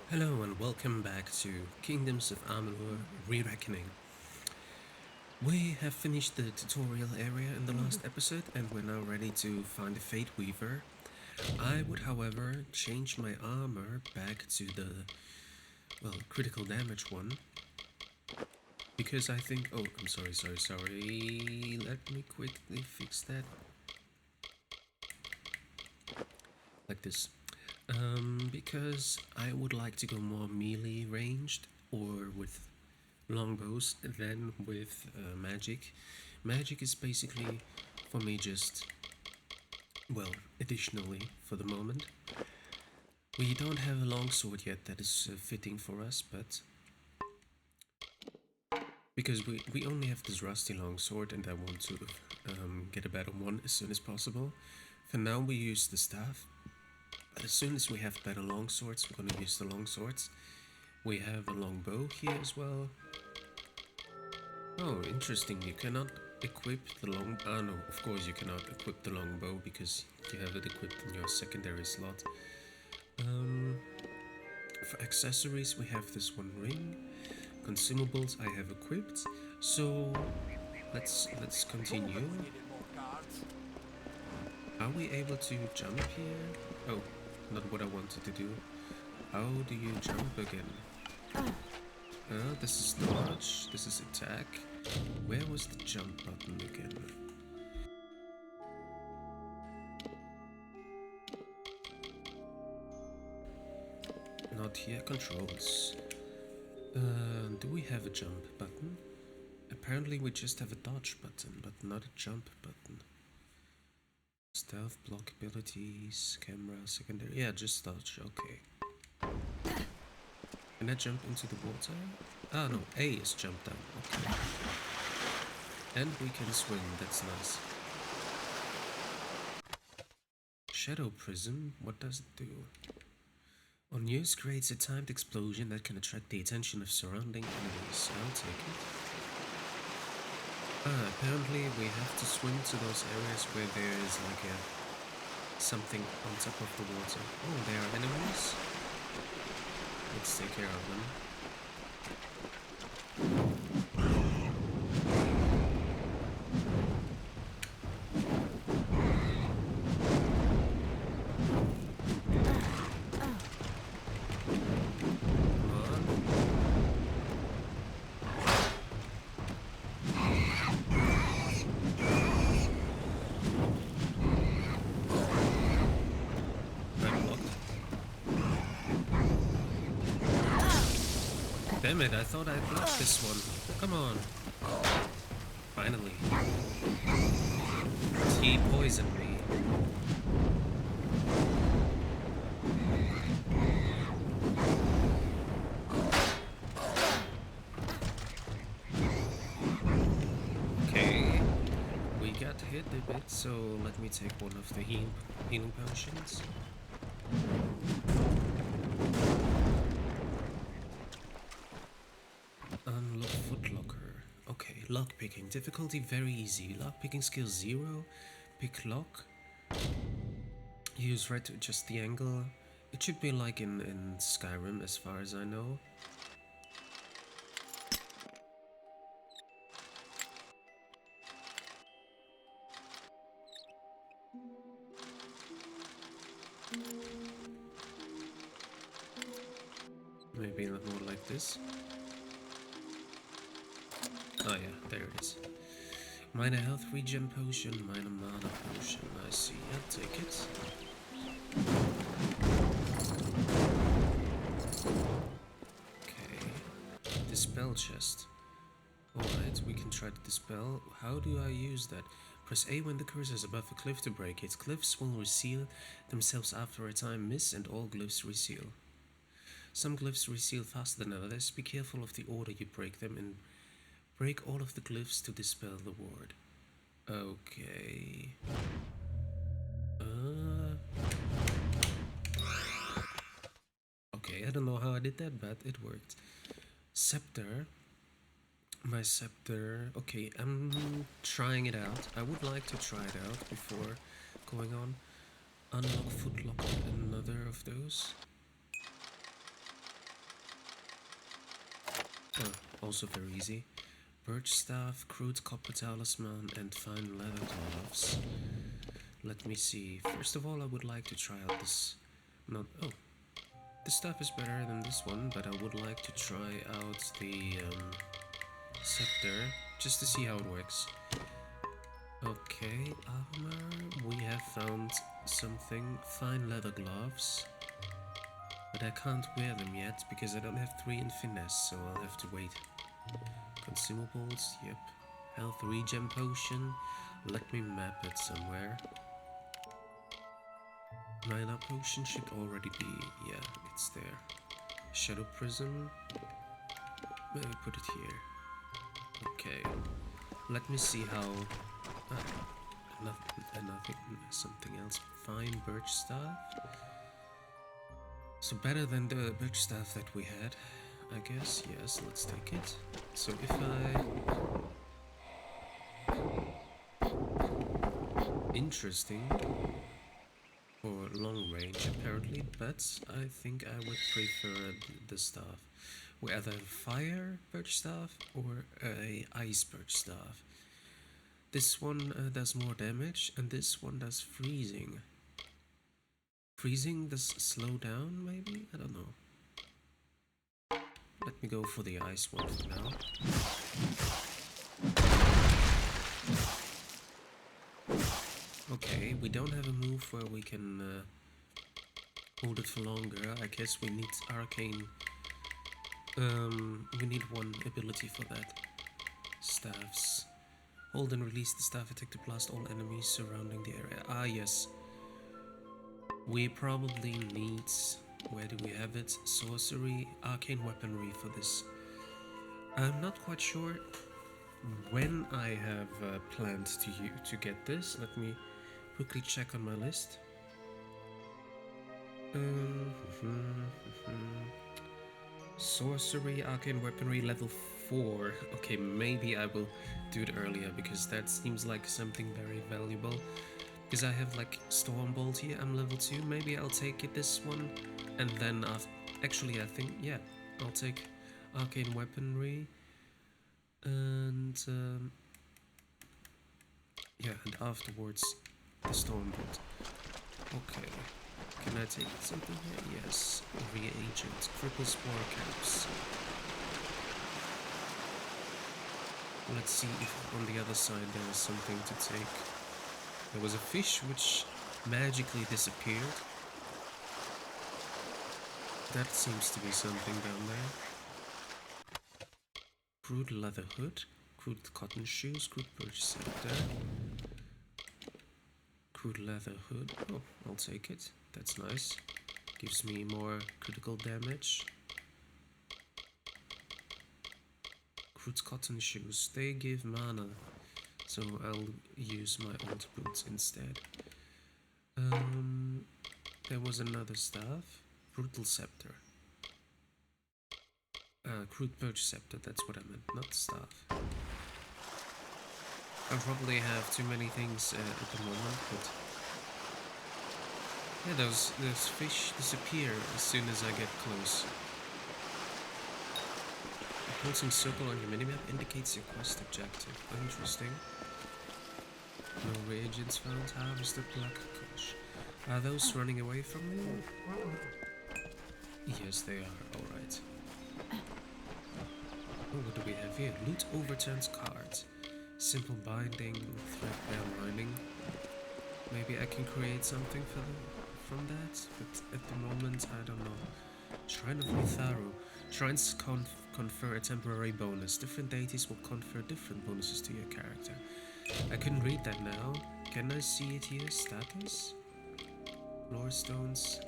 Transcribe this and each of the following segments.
Hello and welcome back to Kingdoms of Amalur Re-Reckoning. We have finished the tutorial area in the last episode and we're now ready to find the Fateweaver. I would however change my armor back to the, critical damage one. Because I think, I'm sorry, let me quickly fix that. Like this. Because I would like to go more melee ranged or with longbows than with magic. Magic is basically for me just, additionally for the moment. We don't have a longsword yet that is fitting for us, but because we only have this rusty longsword and I want to get a better one as soon as possible. For now we use the staff, but as soon as we have better longswords we're gonna use the longswords. We have a longbow here as well. Oh, interesting. You cannot equip the long... Ah, no, of course you cannot equip the longbow because you have it equipped in your secondary slot. For accessories, we have this one ring. Consumables I have equipped. So let's continue. Are we able to jump here? Oh, not what I wanted to do. How do you jump again? This is dodge, this is attack. Where was the jump button again? Not here, controls. Do we have a jump button? Apparently we just have a dodge button, but not a jump button. Stealth, block abilities, camera, secondary. Yeah, just dodge, okay. Can I jump into the water? Ah, no, A is jump down, okay. And we can swim, that's nice. Shadow Prism, what does it do? On use creates a timed explosion that can attract the attention of surrounding enemies. I'll take it. Ah, apparently we have to swim to those areas where there is like something on top of the water. Oh, there are enemies. Let's take care of them. Damn it, I thought I blocked this one. Come on. Finally. He poisoned me. Okay. We got hit a bit, so let me take one of the healing potions. Unlock footlocker. Okay, lockpicking. Difficulty very easy. Lockpicking skill 0. Pick lock. Use red to adjust the angle. It should be like in Skyrim as far as I know. Maybe a little more like this. Oh yeah, there it is. Minor health regen potion, minor mana potion. I see, I'll take it. Okay. Dispel chest. Alright, we can try to dispel. How do I use that? Press A when the cursor is above a cliff to break it. Cliffs will reseal themselves after a time. Miss and all glyphs reseal. Some glyphs reseal faster than others. Be careful of the order you break them in. Break all of the glyphs to dispel the ward. Okay. Okay, I don't know how I did that, but it worked. Scepter. My scepter. Okay, I'm trying it out. I would like to try it out before going on. Unlock footlocker, another of those. Also very easy. Birch staff, crude copper talisman, and fine leather gloves. Let me see. First of all, I would like to try out this. Not oh, this stuff is better than this one, but I would like to try out the scepter just to see how it works. Okay, armor. We have found something. Fine leather gloves. But I can't wear them yet because I don't have 3 in finesse, so I'll have to wait. Consumables, yep. Health regen potion. Let me map it somewhere. Mana potion should already be, yeah, it's there. Shadow prism. Maybe put it here. Okay. Let me see how. Nothing, something else. Fine birch staff. So better than the birch staff that we had, I guess. Yes, let's take it. So if interesting for long range apparently, but I think I would prefer the staff. We either have fire birch staff or a ice birch staff. This one does more damage, and this one does freezing. Freezing does slow down, maybe? I don't know. Let me go for the ice one for now. Okay, we don't have a move where we can hold it for longer. I guess we need arcane. We need one ability for that. Staffs. Hold and release the staff attack to blast all enemies surrounding the area. Ah, yes. We probably need... Where do we have it? Sorcery, arcane weaponry for this. I'm not quite sure when I have planned to get this. Let me quickly check on my list. Sorcery, arcane weaponry, level 4. Okay, maybe I will do it earlier because that seems like something very valuable. Because I have like Stormbolt here, I'm level 2. Maybe I'll take it this one, and then actually I think, yeah, I'll take arcane weaponry, and yeah, and afterwards the Stormbolt. Okay, can I take something here? Yes, reagent, cripple spore caps. Let's see if on the other side there is something to take. There was a fish which magically disappeared. That seems to be something down there. Crude leather hood, crude cotton shoes, crude birch scepter. Crude leather hood. Oh, I'll take it. That's nice. Gives me more critical damage. Crude cotton shoes. They give mana. So I'll use my old boots instead. There was another staff. Brutal scepter. Crude birch scepter, that's what I meant, not staff. I probably have too many things at the moment, but... Yeah, those fish disappear as soon as I get close. A pulsing circle on your minimap indicates your quest objective. Interesting. No reagents found. Harvested black kush. Are those running away from me? Yes, they are. Alright. Oh, what do we have here? Loot overturned cards. Simple binding, threadbare lining. Maybe I can create something from that, but at the moment I don't know. Shrine of Mitharu. Shrines confer a temporary bonus. Different deities will confer different bonuses to your character. I couldn't read that now. Can I see it here? Status? Lore stones?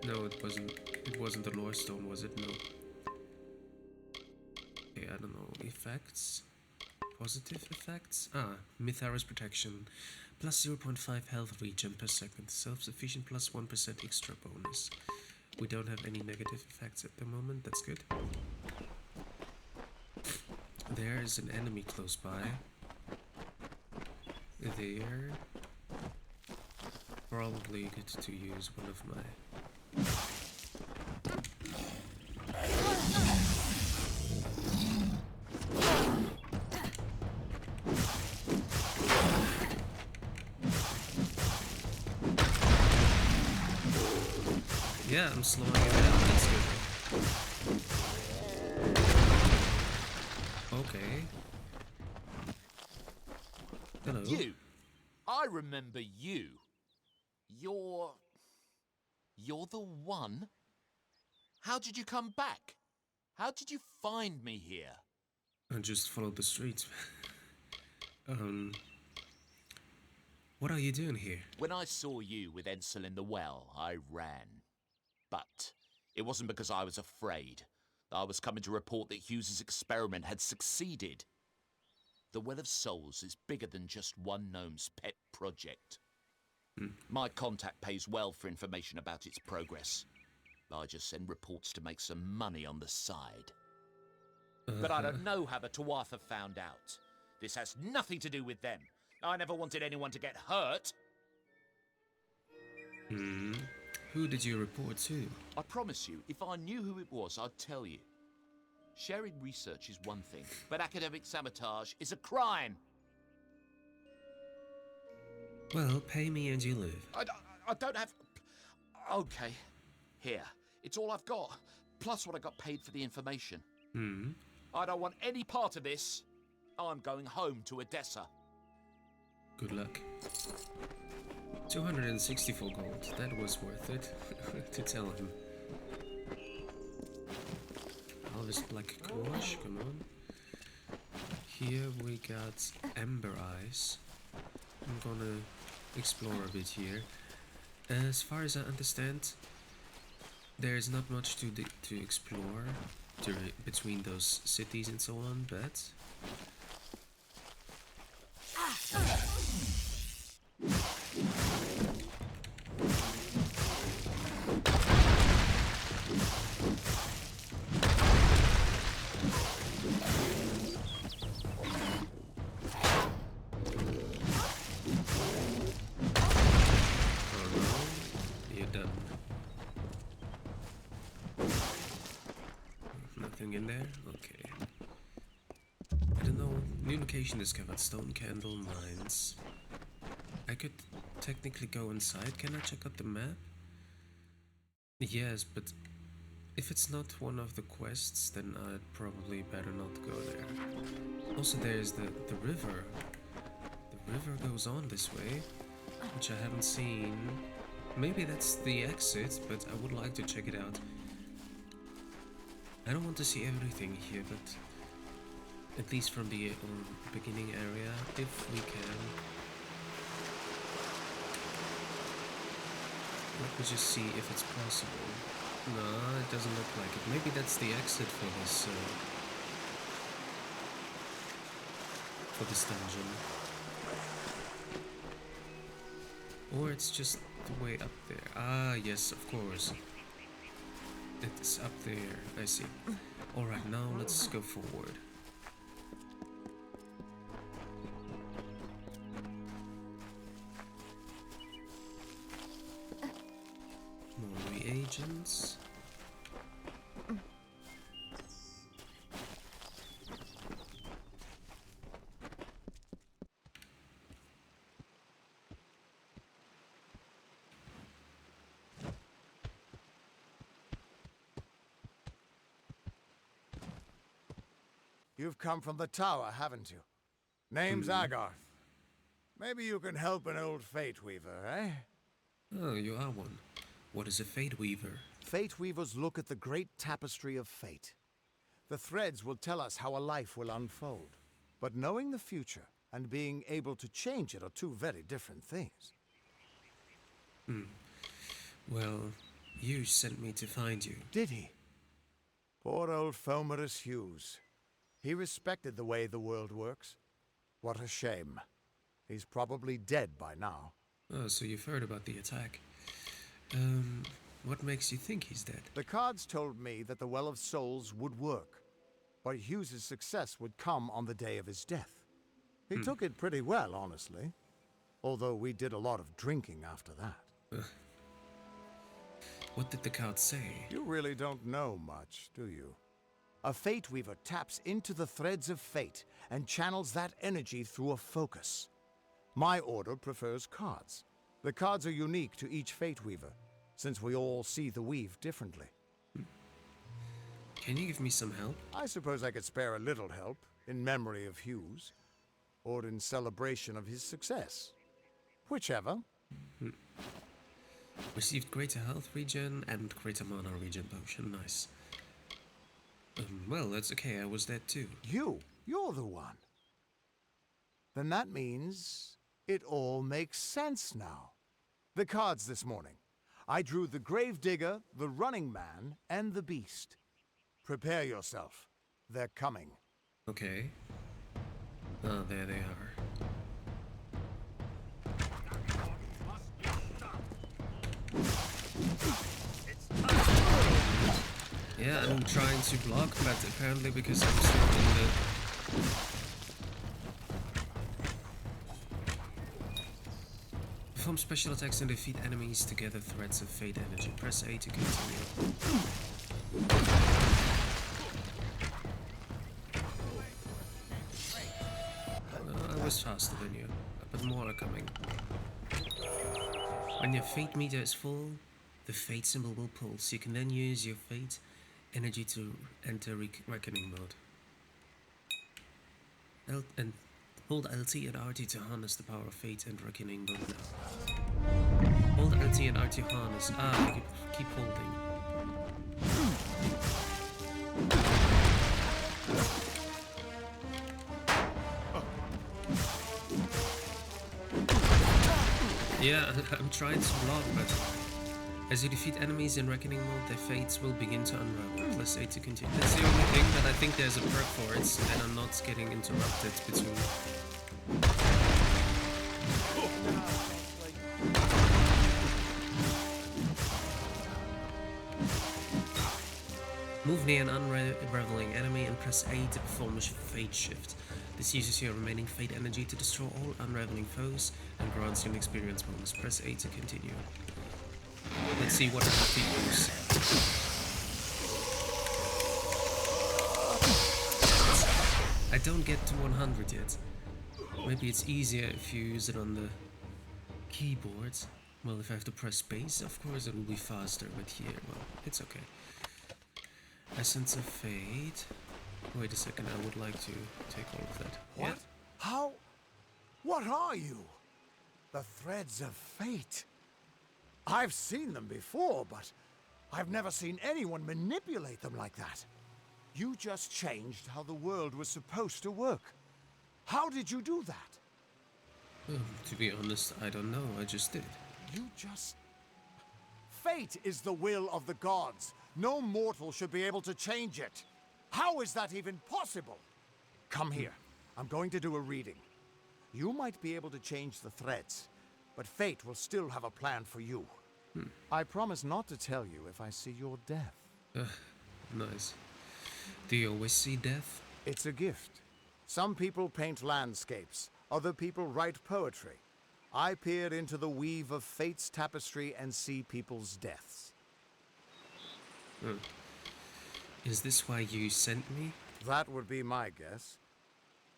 No, it wasn't. It wasn't the lore stone, was it? No. Okay, I don't know. Effects? Positive effects? Ah, Mitharu's protection. Plus 0.5 health regen per second. Self-sufficient plus 1% extra bonus. We don't have any negative effects at the moment. That's good. There is an enemy close by. There. Probably good to use one of my... Yeah, I'm slowing it down. That's good. Okay. Hello. You. I remember you. You're... You're the one? How did you come back? How did you find me here? I just followed the streets. um, what are you doing here? When I saw you with Ensel in the well, I ran. But it wasn't because I was afraid. I was coming to report that Hughes's experiment had succeeded. The Well of Souls is bigger than just one gnome's pet project. My contact pays well for information about its progress. I just send reports to make some money on the side. But I don't know how the Tuatha found out. This has nothing to do with them. I never wanted anyone to get hurt. Who did you report to? I promise you, if I knew who it was, I'd tell you. Sharing research is one thing, but academic sabotage is a crime. Well, pay me and you live. I don't have... Okay. Here. It's all I've got. Plus what I got paid for the information. I don't want any part of this. I'm going home to Odessa. Good luck. 264 gold. That was worth it. To tell him. Harvest black courage. Come on. Here we got amber eyes. I'm gonna explore a bit here. As far as I understand, there's not much to explore between those cities and so on, but in there? Okay. I don't know. New location discovered. Stone candle mines. I could technically go inside. Can I check out the map? Yes, but if it's not one of the quests, then I'd probably better not go there. Also, there's the river. The river goes on this way, which I haven't seen. Maybe that's the exit, but I would like to check it out. I don't want to see everything here, but at least from the beginning area, if we can. Let me just see if it's possible. No, it doesn't look like it. Maybe that's the exit for this dungeon. Or it's just the way up there. Ah, yes, of course. It's up there, I see. Alright, now let's go forward. More reagents. You've come from the tower, haven't you? Name's Agarth. Maybe you can help an old Fateweaver, eh? Oh, you are one. What is a Fateweaver? Fateweavers look at the great tapestry of fate. The threads will tell us how a life will unfold. But knowing the future and being able to change it are two very different things. Well, Hughes sent me to find you. Did he? Poor old Fomerus Hughes. He respected the way the world works. What a shame. He's probably dead by now. Oh, so you've heard about the attack. What makes you think he's dead? The cards told me that the Well of Souls would work, but Hughes's success would come on the day of his death. He took it pretty well, honestly. Although we did a lot of drinking after that. What did the cards say? You really don't know much, do you? A Fateweaver taps into the threads of fate and channels that energy through a focus. My order prefers cards. The cards are unique to each Fateweaver, since we all see the weave differently. Can you give me some help? I suppose I could spare a little help in memory of Hughes, or in celebration of his success. Whichever. Received greater health regen and greater mana regen potion. Nice. Well, that's okay. I was dead too. You're the one. Then that means it all makes sense now. The cards this morning. I drew the Gravedigger, the Running Man, and the Beast. Prepare yourself. They're coming. Okay. Ah, there they are. Yeah, I'm trying to block, but apparently because I'm still in the... Perform special attacks and defeat enemies to gather threads of fate energy. Press A to continue. I was faster than you, but more are coming. When your fate meter is full, the fate symbol will pulse. You can then use your fate energy to enter reckoning mode. And hold LT and RT to harness the power of fate and reckoning mode now. Hold LT and RT harness. Ah, you keep holding. Yeah, I'm trying to block, but as you defeat enemies in reckoning mode, their fates will begin to unravel. Plus 8 to continue. That's the only thing, but I think there's a perk for it, and I'm not getting interrupted between. Move near an unraveling enemy and press A to perform a fate shift. This uses your remaining fate energy to destroy all unraveling foes and grants you an experience bonus. Press A to continue. Let's see what RT use. I don't get to 100 yet. Maybe it's easier if you use it on the keyboard. Well, if I have to press space, of course it will be faster, but here, well, it's okay. Essence of Fate. Wait a second, I would like to take all of that. What? Yeah. How? What are you? The threads of fate. I've seen them before, but I've never seen anyone manipulate them like that. You just changed how the world was supposed to work. How did you do that? To be honest, I don't know. I just did. You just... Fate is the will of the gods. No mortal should be able to change it. How is that even possible? Come here. I'm going to do a reading. You might be able to change the threads, but fate will still have a plan for you. I promise not to tell you if I see your death. Nice. Do you always see death? It's a gift. Some people paint landscapes. Other people write poetry. I peer into the weave of fate's tapestry and see people's deaths. Is this why you sent me? That would be my guess.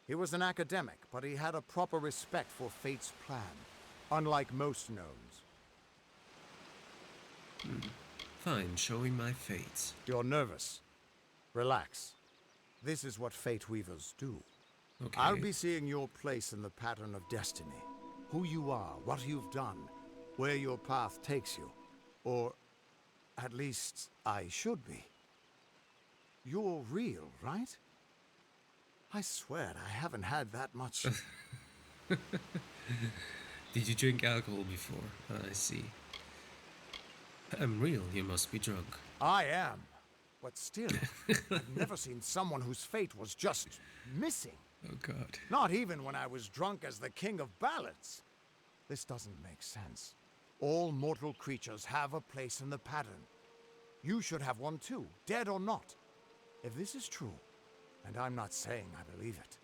He was an academic, but he had a proper respect for fate's plan, unlike most gnomes. Fine, show me my fate. You're nervous. Relax. This is what Fateweavers do. Okay. I'll be seeing your place in the pattern of destiny. Who you are, what you've done, where your path takes you. Or, at least, I should be. You're real, right? I swear I haven't had that much... Did you drink alcohol before? I see. I'm real, you must be drunk. I am. But still, I've never seen someone whose fate was just missing. Oh god. Not even when I was drunk as the king of ballads. This doesn't make sense. All mortal creatures have a place in the pattern. You should have one too, dead or not. If this is true, and I'm not saying I believe it,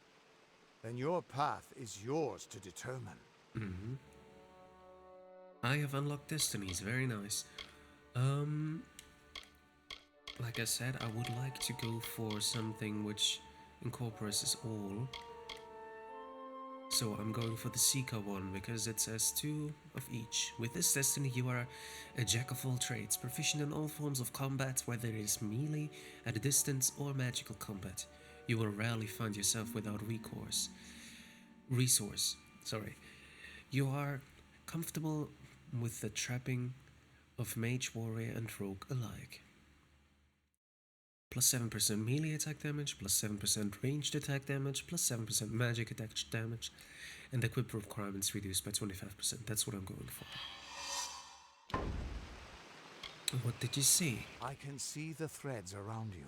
then your path is yours to determine. I have unlocked destinies, very nice. Like I said, I would like to go for something which incorporates us all. So I'm going for the Seeker one because it says 2 of each. With this destiny, you are a jack of all trades, proficient in all forms of combat, whether it is melee, at a distance, or magical combat. You will rarely find yourself without resource. Sorry. You are comfortable with the trapping of mage, warrior, and rogue alike. Plus 7% melee attack damage, plus 7% ranged attack damage, plus 7% magic attack damage, and equip requirements reduced by 25%. That's what I'm going for. What did you see? I can see the threads around you,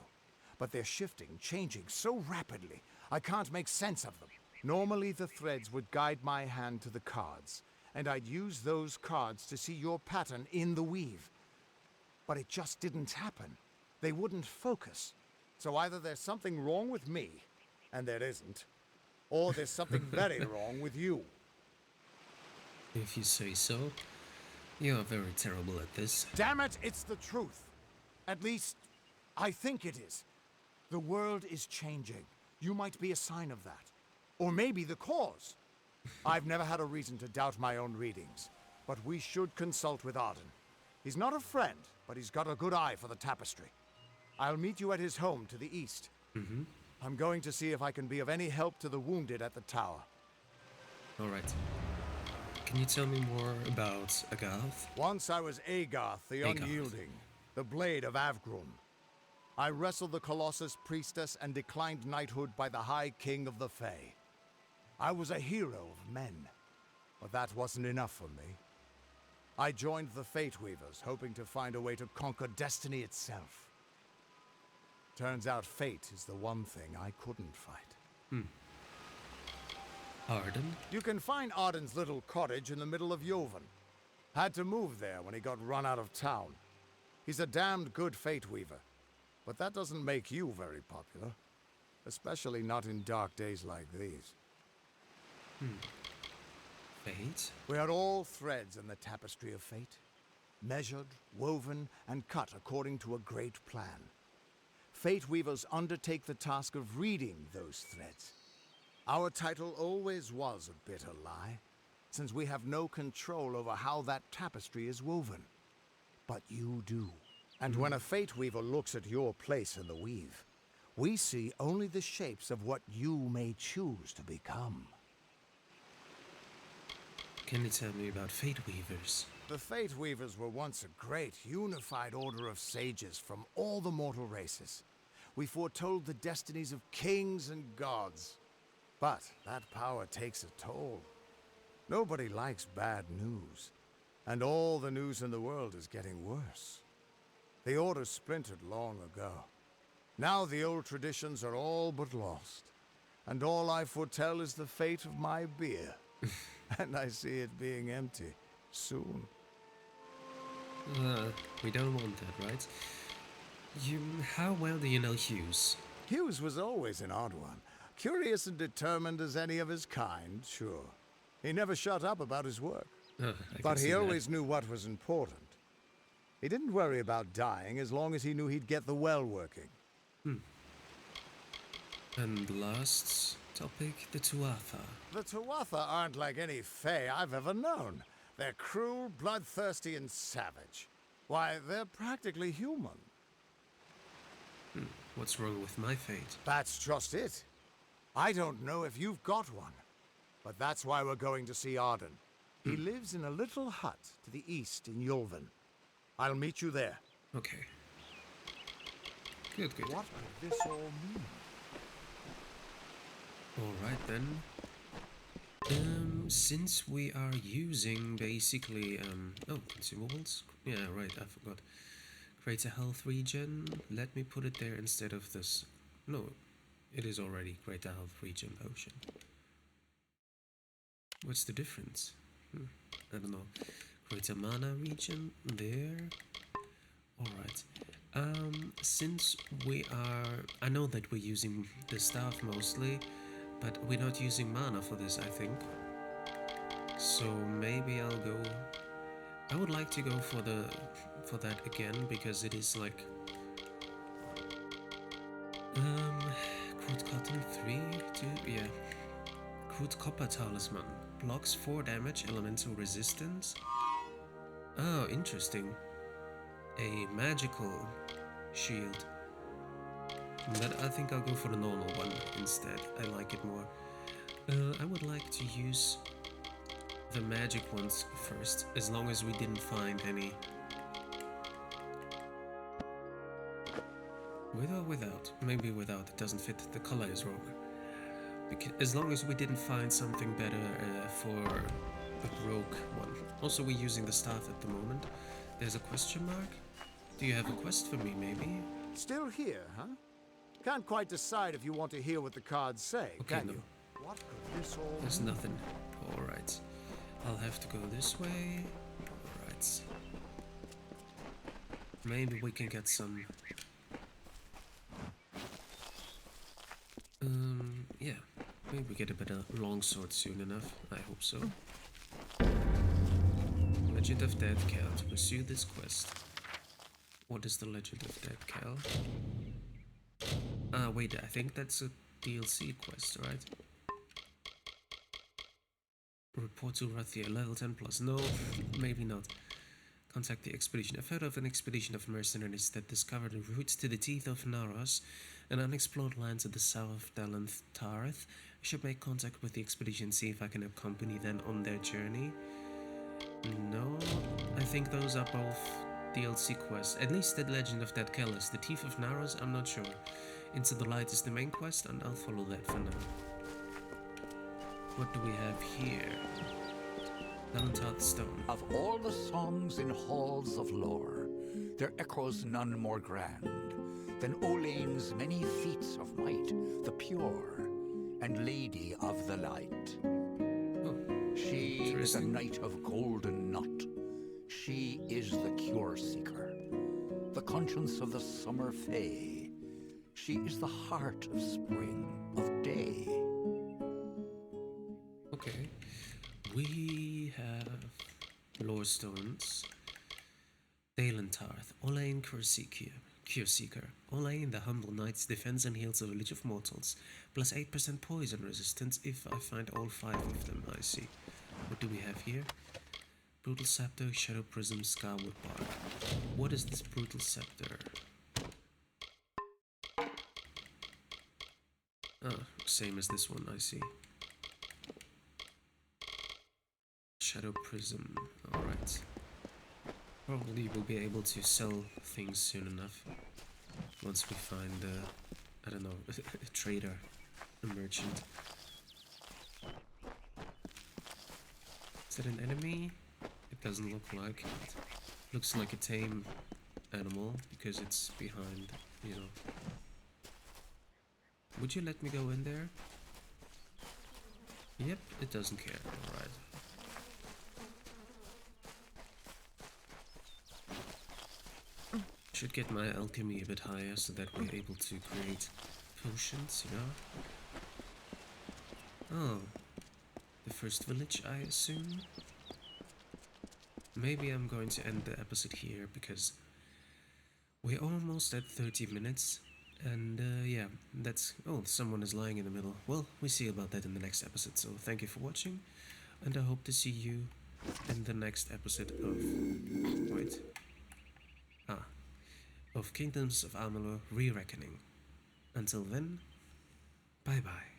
but they're shifting, changing so rapidly, I can't make sense of them. Normally, the threads would guide my hand to the cards, and I'd use those cards to see your pattern in the weave. But it just didn't happen. They wouldn't focus. So either there's something wrong with me, and there isn't, or there's something very wrong with you. If you say so. You're very terrible at this. Damn it, it's the truth. At least, I think it is. The world is changing. You might be a sign of that. Or maybe the cause. I've never had a reason to doubt my own readings, but we should consult with Arden. He's not a friend, but he's got a good eye for the tapestry. I'll meet you at his home to the east. I'm going to see if I can be of any help to the wounded at the tower. Alright. Can you tell me more about Agarth? Once I was Agarth the Agarth. Unyielding, the blade of Avgrun. I wrestled the Colossus priestess and declined knighthood by the High King of the Fae. I was a hero of men, but that wasn't enough for me. I joined the Fateweavers, hoping to find a way to conquer destiny itself. Turns out fate is the one thing I couldn't fight. Arden? You can find Arden's little cottage in the middle of Joven. Had to move there when he got run out of town. He's a damned good Fateweaver, but that doesn't make you very popular. Especially not in dark days like these. Fate? We are all threads in the tapestry of fate. Measured, woven, and cut according to a great plan. Fateweavers undertake the task of reading those threads. Our title always was a bitter lie, since we have no control over how that tapestry is woven. But you do. And when a Fateweaver looks at your place in the weave, we see only the shapes of what you may choose to become. Can you tell me about Fateweavers? The Fateweavers were once a great, unified order of sages from all the mortal races. We foretold the destinies of kings and gods. But that power takes a toll. Nobody likes bad news. And all the news in the world is getting worse. The Order splintered long ago. Now the old traditions are all but lost. And all I foretell is the fate of my beer. And I see it being empty soon. We don't want that, right? How well do you know Hughes? Hughes was always an odd one. Curious and determined as any of his kind, sure. He never shut up about his work. But he always knew what was important. He didn't worry about dying as long as he knew he'd get the well working. And the last topic, the Tuatha. The Tuatha aren't like any Fae I've ever known. They're cruel, bloodthirsty, and savage. Why, they're practically human. What's wrong with my fate? That's just it. I don't know if you've got one. But that's why we're going to see Arden. He lives in a little hut to the east in Yulven. I'll meet you there. Okay. Good. What could this all mean? Alright then. Since we are using basically, consumables? Yeah, right, I forgot. Create a health regen. Let me put it there instead of this. No, it is already create a health regen potion. What's the difference? I don't know. Create a mana regen there. Alright. Since we are... I know that we're using the staff mostly, but we're not using mana for this, I think. So maybe I'll go... I would like to go for that again, because it is like... Quote cotton 3, 2, yeah. Crude Copper Talisman. Blocks 4 damage, elemental resistance. Oh, interesting. A magical shield. But I think I'll go for the normal one instead. I like it more. I would like to use the magic ones first, as long as we didn't find any. With or without? Maybe without, it doesn't fit, the color is wrong. Because, as long as we didn't find something better for a rogue one. Also, we're using the staff at the moment. There's a question mark. Do you have a quest for me, maybe? Still here, huh? Can't quite decide if you want to hear what the cards say, Okay, can no. you? What could this all There's mean? nothing. Alright. I'll have to go this way. Alright. Maybe we can get some... yeah. Maybe we get a better longsword soon enough. I hope so. Legend of Dead Cal. To pursue this quest. What is the Legend of Dead Cal? Ah, wait, I think that's a DLC quest, right? Report to Rathia, level 10 plus. No, maybe not. Contact the expedition. I've heard of an expedition of mercenaries that discovered the route to the teeth of Naros, an unexplored land to the south of Dalanth Tarth. I should make contact with the expedition, see if I can accompany them on their journey. No, I think those are both DLC quests. At least the Legend of Dead Kellis. The Teeth of Naros, I'm not sure. Into the Light is the main quest, and I'll follow that for now. What do we have here? Dalanth Stone. Of all the songs in halls of lore, there echoes none more grand than Olane's many feats of might, the pure and lady of the light. Oh, She is a interesting. knight of golden knot. She is the cure seeker, the conscience of the summer fae. She is the heart of spring, of day. Okay. We have Lore Stones. Dalantarth. Olane Cure Seeker. Olane, the humble knight, defends and heals the village of mortals. Plus 8% poison resistance if I find all 5 of them, I see. What do we have here? Brutal Scepter, Shadow Prism, Scarwood Bark. What is this Brutal Scepter? Oh, same as this one, I see. Shadow Prism, alright. Probably we'll be able to sell things soon enough. Once we find, I don't know, a trader, a merchant. Is that an enemy? It doesn't look like it. Looks like a tame animal because it's behind, you know. Would you let me go in there? Yep, it doesn't care, alright. Should get my alchemy a bit higher so that we're able to create potions, you know? Oh, the first village, I assume? Maybe I'm going to end the episode here because we're almost at 30 minutes. And yeah, that's... Oh, someone is lying in the middle. Well, we see about that in the next episode. So thank you for watching. And I hope to see you in the next episode of... Wait. Of Kingdoms of Amalur Re-Reckoning. Until then, bye bye.